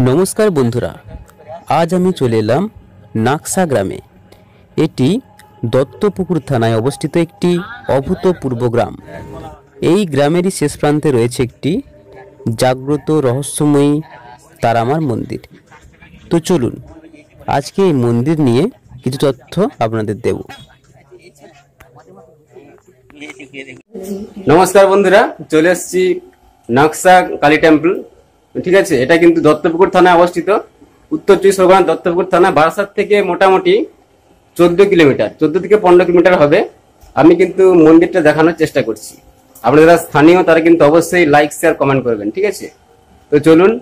নমস্কার বন্ধুরা, আজ আমি চলে এলাম নাকসা গ্রামে। এটি দত্তপুকুর থানায় অবস্থিত একটি অভূতপূর্ব গ্রাম। এই গ্রামেরই শেষ প্রান্তে রয়েছে একটি জাগ্রত রহস্যময়ী তারামার মন্দির। তো চলুন আজকে এই মন্দির নিয়ে কিছু তথ্য আপনাদের দেব। নমস্কার বন্ধুরা, চলে এসেছি নাকসা কালী টেম্পল। ঠিক আছে, এটা কিন্তু দত্তপুকুর থানায় অবস্থিত, উত্তর 24 পরগনা দত্তপুকুর থানা। বারাসাত থেকে মোটামুটি 14 কিলোমিটার, 14 থেকে 15 কিলোমিটার হবে। আমি কিন্তু মন্দিরটা দেখানোর চেষ্টা করছি। আপনারা যারা স্থানীয় তারা কিন্তু অবশ্যই লাইক শেয়ার কমেন্ট করবেন। ঠিক আছে, তো চলুন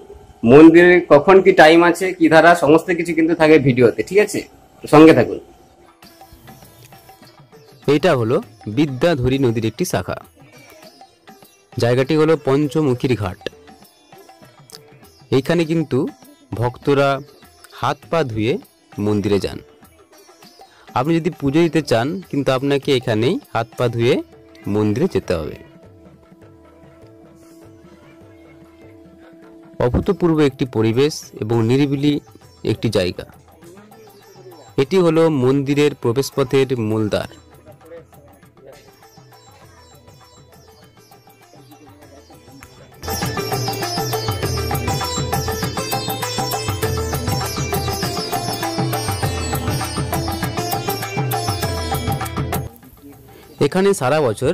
মন্দিরে কখন কি টাইম আছে, কি ধারা, সমস্ত কিছু কিন্তু থাকে ভিডিওতে। ঠিক আছে, সঙ্গে থাকুন। এটা হলো বিদ্যাধরী নদীর একটি শাখা। জায়গাটি হলো পঞ্চমুখীর ঘাট। এইখানে কিন্তু ভক্তরা হাত পা ধুয়ে মন্দিরে যান। আপনি যদি পুজো দিতে চান কিন্তু আপনাকে এখানেই হাত পা ধুয়ে মন্দিরে যেতে হবে। অভূতপূর্ব একটি পরিবেশ এবং নিরিবিলি একটি জায়গা। এটি হলো মন্দিরের প্রবেশপথের মূলদ্বার। এখানে সারা বছর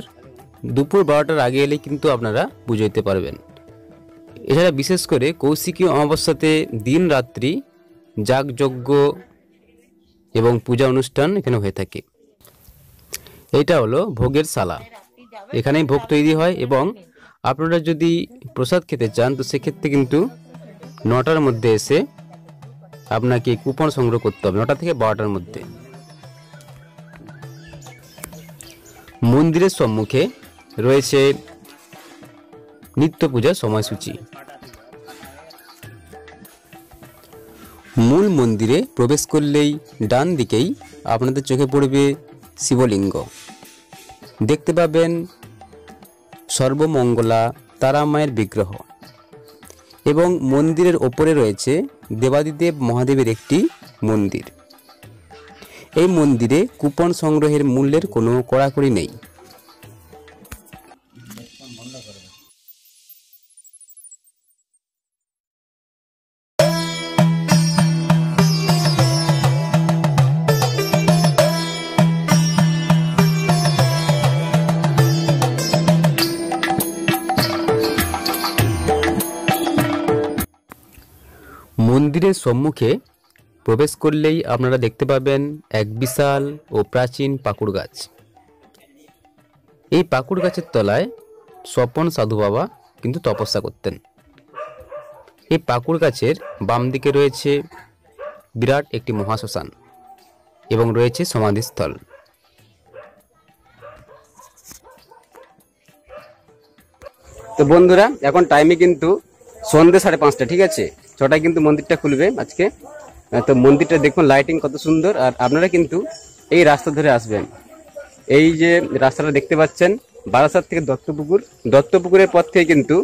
দুপুর 12টার আগে এলে কিন্তু আপনারা পুজো দিতে পারবেন। এছাড়া বিশেষ করে কৌশিকী অমাবস্যাতে দিন রাত্রি যাগযজ্ঞ এবং পূজা অনুষ্ঠান এখানে হয়ে থাকে। এইটা হলো ভোগের শালা। এখানেই ভোগ তৈরি হয় এবং আপনারা যদি প্রসাদ খেতে চান তো সেক্ষেত্রে কিন্তু 9টার মধ্যে এসে আপনাকে কুপন সংগ্রহ করতে হবে, 9টা থেকে 12টার মধ্যে। মন্দিরের সম্মুখে রয়েছে নিত্য পূজার সময়সূচি। মূল মন্দিরে প্রবেশ করলেই ডান দিকেই আপনাদের চোখে পড়বে শিবলিঙ্গ। দেখতে পাবেন সর্বমঙ্গলা তারা মায়ের বিগ্রহ এবং মন্দিরের ওপরে রয়েছে দেবাদিদেব মহাদেবের একটি মন্দির। এই মন্দিরে কুপন সংগ্রহের মূল্যের কোনো কড়াকড়ি নেই। মন্দিরের সম্মুখে প্রবেশ করলেই আপনারা দেখতে পাবেন এক বিশাল ও প্রাচীন পাকুড় গাছ। এই পাকুড় গাছের তলায় স্বপন সাধু বাবা কিন্তু তপস্যা করতেন। এই পাকুড় গাছের বাম দিকে রয়েছে বিরাট একটি মহাশ্মশান এবং রয়েছে সমাধিস্থল। তো বন্ধুরা, এখন টাইমে কিন্তু সন্ধ্যে 5:30। ঠিক আছে, 6টায় কিন্তু মন্দিরটা খুলবে আজকে। তো মন্দিরটা দেখুন, লাইটিং কত সুন্দর। আর আপনারা কিন্তু এই রাস্তা ধরে আসবেন। এই যে রাস্তাটা দেখতে পাচ্ছেন, বারাসাত থেকে দত্তপুকুরের পর থেকে কিন্তু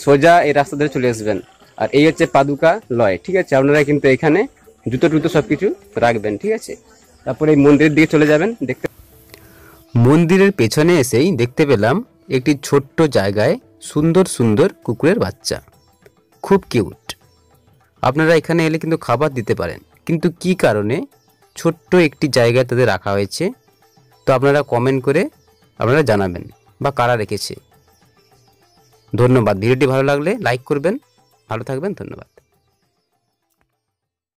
সোজা এই রাস্তা ধরে চলে আসবেন। আর এই হচ্ছে পাদুকা লয়। ঠিক আছে, আপনারা কিন্তু এখানে জুতো টুতো সবকিছু রাখবেন। ঠিক আছে, তারপরে এই মন্দিরের দিকে চলে যাবেন। দেখতে মন্দিরের পেছনে এসেই দেখতে পেলাম একটি ছোট্ট জায়গায় সুন্দর সুন্দর কুকুরের বাচ্চা, খুব কিউট। আপনারা এখানে এলে কিন্তু খাবার দিতে পারেন, কিন্তু কি কারণে ছোট্ট একটি জায়গায় তাদের রাখা হয়েছে তো আপনারা কমেন্ট করে আপনারা জানাবেন বা কারা রেখেছে। ধন্যবাদ। ভিডিওটি ভালো লাগলে লাইক করবেন। ভালো থাকবেন। ধন্যবাদ।